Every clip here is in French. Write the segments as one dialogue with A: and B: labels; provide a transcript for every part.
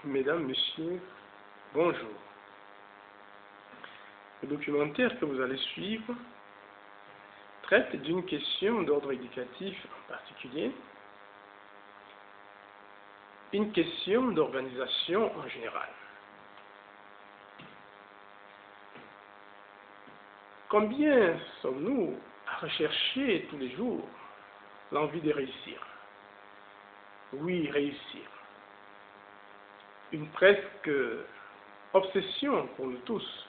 A: Mesdames, Messieurs, bonjour. Le documentaire que vous allez suivre traite d'une question d'ordre éducatif en particulier, une question d'organisation en général. Combien sommes-nous à rechercher tous les jours l'envie de réussir? Oui, réussir. Une presque obsession pour nous tous,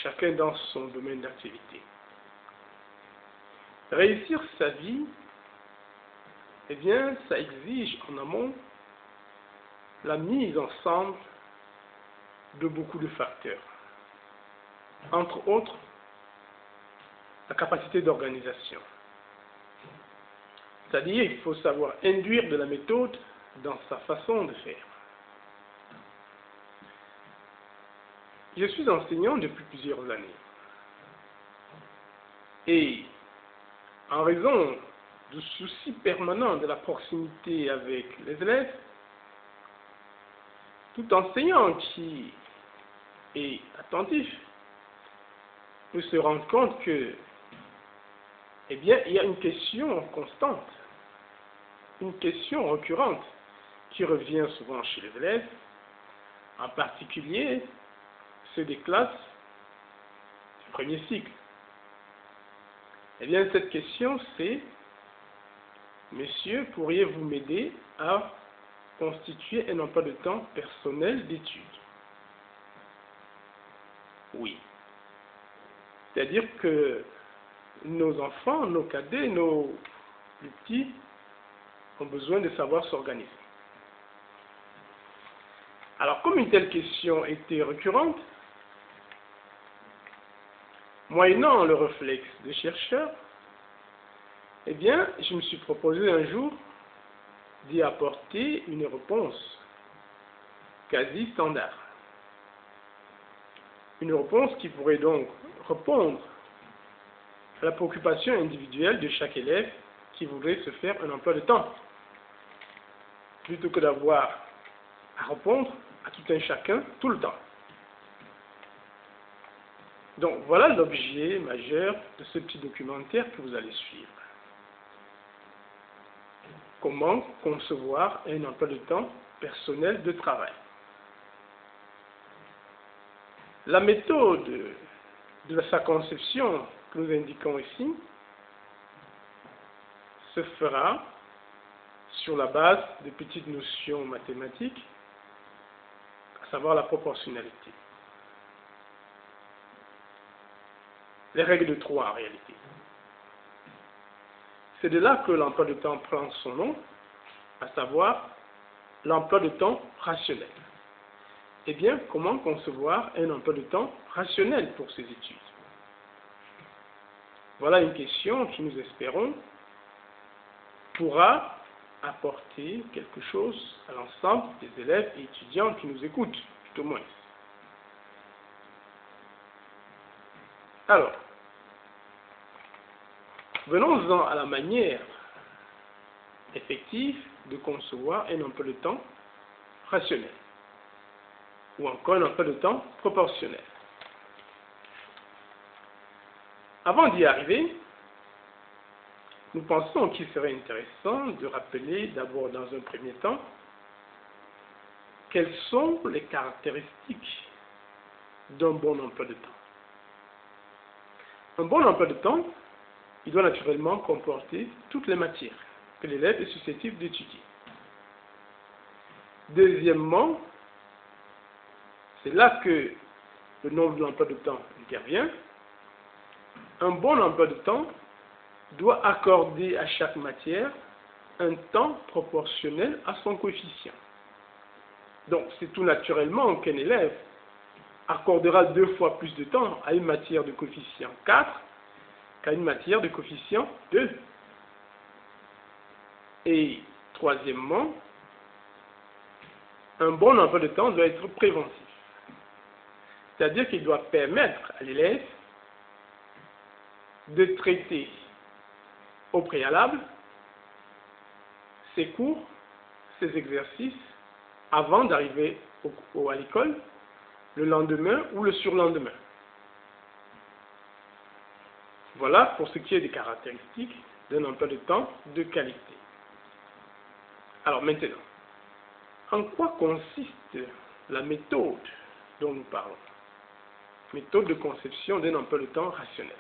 A: chacun dans son domaine d'activité. Réussir sa vie, eh bien, ça exige en amont la mise ensemble de beaucoup de facteurs. Entre autres, la capacité d'organisation. C'est-à-dire, il faut savoir induire de la méthode dans sa façon de faire. Je suis enseignant depuis plusieurs années. Et en raison du souci permanent de la proximité avec les élèves, tout enseignant qui est attentif peut se rendre compte que, eh bien, il y a une question constante, une question récurrente qui revient souvent chez les élèves, en particulier ceux des classes du premier cycle. Eh bien, cette question, c'est: Messieurs, pourriez-vous m'aider à constituer un emploi de temps personnel d'études? Oui. C'est-à-dire que nos enfants, nos cadets, nos plus petits ont besoin de savoir s'organiser. Alors, comme une telle question était récurrente, moyennant le réflexe des chercheurs, eh bien, je me suis proposé un jour d'y apporter une réponse quasi standard. Une réponse qui pourrait donc répondre à la préoccupation individuelle de chaque élève qui voudrait se faire un emploi de temps, plutôt que d'avoir à répondre à tout un chacun tout le temps. Donc voilà l'objet majeur de ce petit documentaire que vous allez suivre. Comment concevoir un emploi de temps personnel de travail. La méthode de sa conception que nous indiquons ici se fera sur la base de petites notions mathématiques, à savoir la proportionnalité. Les règles de 3 en réalité. C'est de là que l'emploi de temps prend son nom, à savoir l'emploi de temps rationnel. Eh bien, comment concevoir un emploi de temps rationnel pour ces études? Voilà une question qui, nous espérons, pourra apporter quelque chose à l'ensemble des élèves et étudiants qui nous écoutent, tout au moins. Alors, venons-en à la manière effective de concevoir un emploi de temps rationnel, ou encore un emploi de temps proportionnel. Avant d'y arriver, nous pensons qu'il serait intéressant de rappeler d'abord dans un premier temps quelles sont les caractéristiques d'un bon emploi de temps. Un bon emploi de temps, il doit naturellement comporter toutes les matières que l'élève est susceptible d'étudier. Deuxièmement, c'est là que le nombre de l'emploi de temps intervient. Un bon emploi de temps doit accorder à chaque matière un temps proportionnel à son coefficient. Donc, c'est tout naturellement qu'un élève accordera 2 fois plus de temps à une matière de coefficient 4 qu'à une matière de coefficient 2. Et troisièmement, un bon emploi de temps doit être préventif. C'est-à-dire qu'il doit permettre à l'élève de traiter au préalable ses cours, ses exercices, avant d'arriver à l'école, le lendemain ou le surlendemain. Voilà pour ce qui est des caractéristiques d'un emploi de temps de qualité. Alors maintenant, en quoi consiste la méthode dont nous parlons? Méthode de conception d'un emploi de temps rationnel.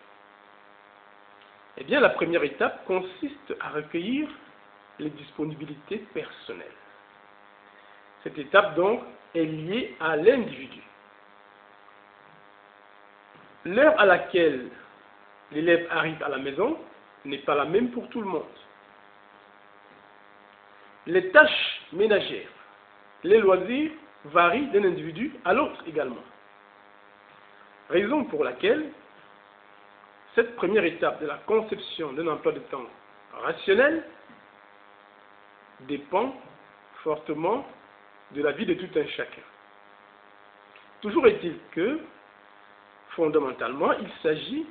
A: Eh bien, la première étape consiste à recueillir les disponibilités personnelles. Cette étape, donc, est liée à l'individu. L'heure à laquelle l'élève arrive à la maison n'est pas la même pour tout le monde. Les tâches ménagères, les loisirs varient d'un individu à l'autre également. Raison pour laquelle cette première étape de la conception d'un emploi de temps rationnel dépend fortement de la vie de tout un chacun. Toujours est-il que, fondamentalement, il s'agit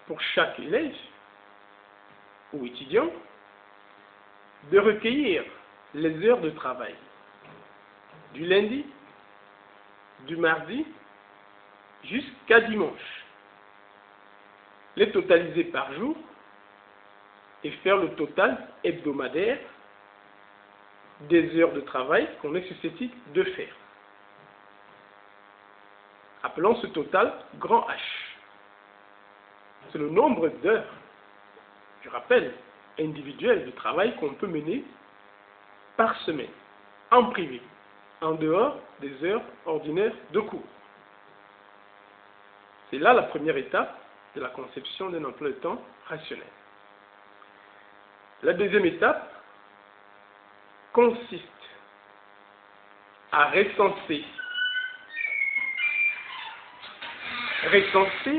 A: pour chaque élève ou étudiant de recueillir les heures de travail du lundi, du mardi jusqu'à dimanche, les totaliser par jour et faire le total hebdomadaire des heures de travail qu'on est susceptible de faire. Appelons ce total grand H. C'est le nombre d'heures, je rappelle, individuelles de travail qu'on peut mener par semaine, en privé, en dehors des heures ordinaires de cours. C'est là la première étape de la conception d'un emploi de temps rationnel. La deuxième étape consiste à recenser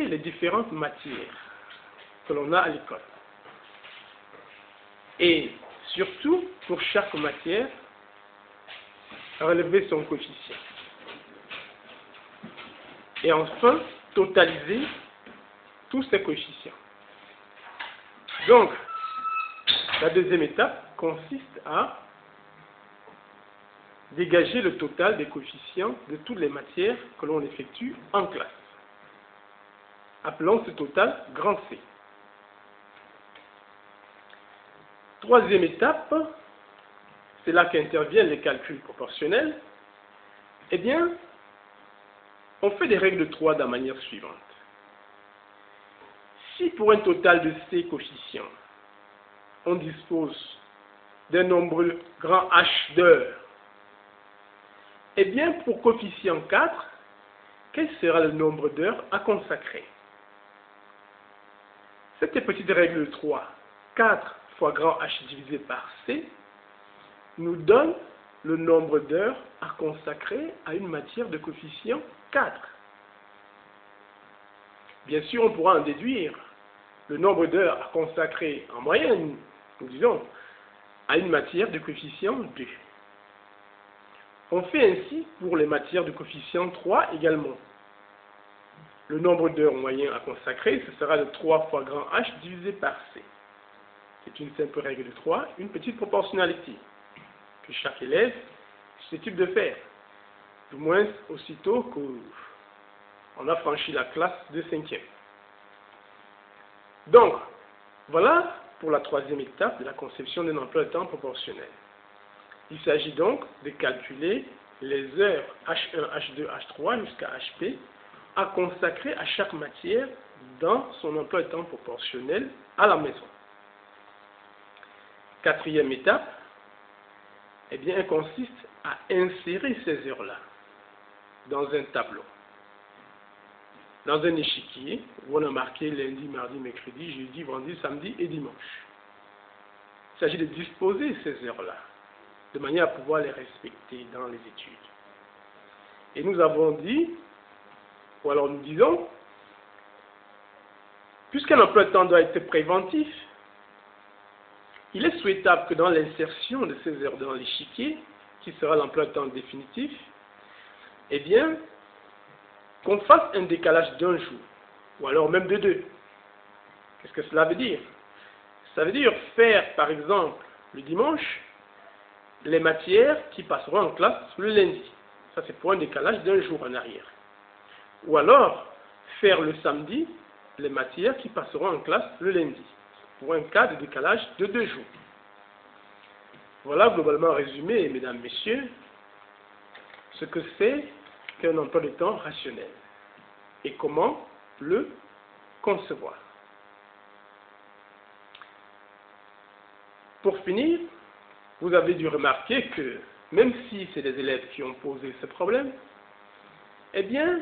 A: les différentes matières que l'on a à l'école. Et surtout, pour chaque matière, relever son coefficient. Et enfin, totaliser tous ces coefficients. Donc, la deuxième étape consiste à dégager le total des coefficients de toutes les matières que l'on effectue en classe. Appelons ce total grand C. Troisième étape, c'est là qu'interviennent les calculs proportionnels. Eh bien, on fait des règles de 3 de la manière suivante. Si pour un total de C coefficients, on dispose d'un nombre grand H d'heures, eh bien, pour coefficient 4, quel sera le nombre d'heures à consacrer? Cette petite règle de 3, 4 fois grand H divisé par C, nous donne le nombre d'heures à consacrer à une matière de coefficient 4. Bien sûr, on pourra en déduire le nombre d'heures à consacrer en moyenne, nous disons, à une matière de coefficient 2. On fait ainsi pour les matières de coefficient 3 également. Le nombre d'heures moyen à consacrer, ce sera de 3 fois grand H divisé par C. C'est une simple règle de 3, une petite proportionnalité que chaque élève est susceptible de faire, du moins aussitôt qu'on a franchi la classe de 5e. Donc, voilà pour la troisième étape de la conception d'un emploi de temps proportionnel. Il s'agit donc de calculer les heures H1, H2, H3 jusqu'à HP à consacrer à chaque matière dans son emploi de temps proportionnel à la maison. Quatrième étape, eh bien, elle consiste à insérer ces heures-là dans un tableau, dans un échiquier où on a marqué lundi, mardi, mercredi, jeudi, vendredi, samedi et dimanche. Il s'agit de disposer ces heures-là de manière à pouvoir les respecter dans les études. Et nous avons dit, ou alors nous disons, puisqu'un emploi de temps doit être préventif, il est souhaitable que dans l'insertion de ces heures dans l'échiquier, qui sera l'emploi de temps définitif, eh bien, qu'on fasse un décalage d'un jour, ou alors même de 2. Qu'est-ce que cela veut dire? Ça veut dire faire, par exemple, le dimanche, les matières qui passeront en classe le lundi. Ça, c'est pour un décalage d'un jour en arrière. Ou alors, faire le samedi les matières qui passeront en classe le lundi, pour un cas de décalage de 2 jours. Voilà globalement résumé, mesdames, messieurs, ce que c'est qu'un emploi de temps rationnel et comment le concevoir. Pour finir, vous avez dû remarquer que même si c'est des élèves qui ont posé ce problème, eh bien,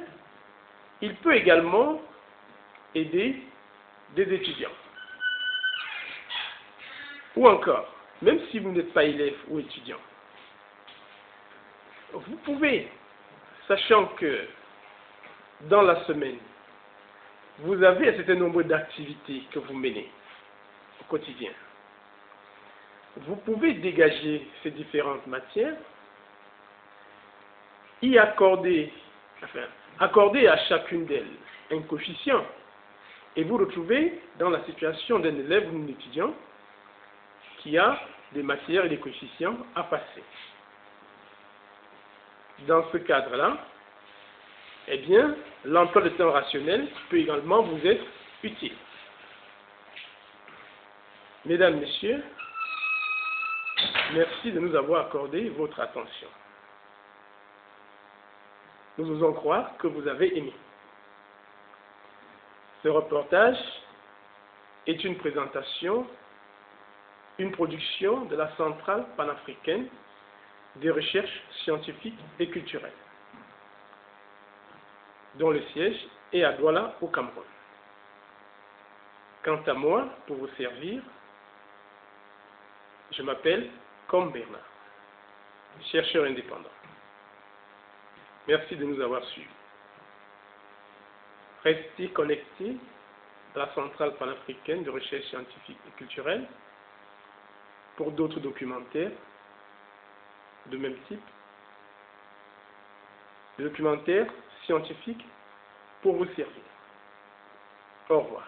A: il peut également aider des étudiants. Ou encore, même si vous n'êtes pas élève ou étudiant, vous pouvez, sachant que dans la semaine, vous avez un certain nombre d'activités que vous menez au quotidien. Vous pouvez dégager ces différentes matières, accorder à chacune d'elles un coefficient, et vous retrouvez dans la situation d'un élève ou d'un étudiant qui a des matières et des coefficients à passer. Dans ce cadre-là, eh bien, l'emploi de temps rationnel peut également vous être utile. Mesdames, Messieurs, merci de nous avoir accordé votre attention. Nous osons croire que vous avez aimé. Ce reportage est une présentation, une production de la Centrale panafricaine des recherches scientifiques et culturelles, dont le siège est à Douala, au Cameroun. Quant à moi, pour vous servir, je m'appelle Com Bernard, chercheur indépendant. Merci de nous avoir suivis. Restez connectés à la Centrale panafricaine de recherche scientifique et culturelle pour d'autres documentaires de même type, des documentaires scientifiques pour vous servir. Au revoir.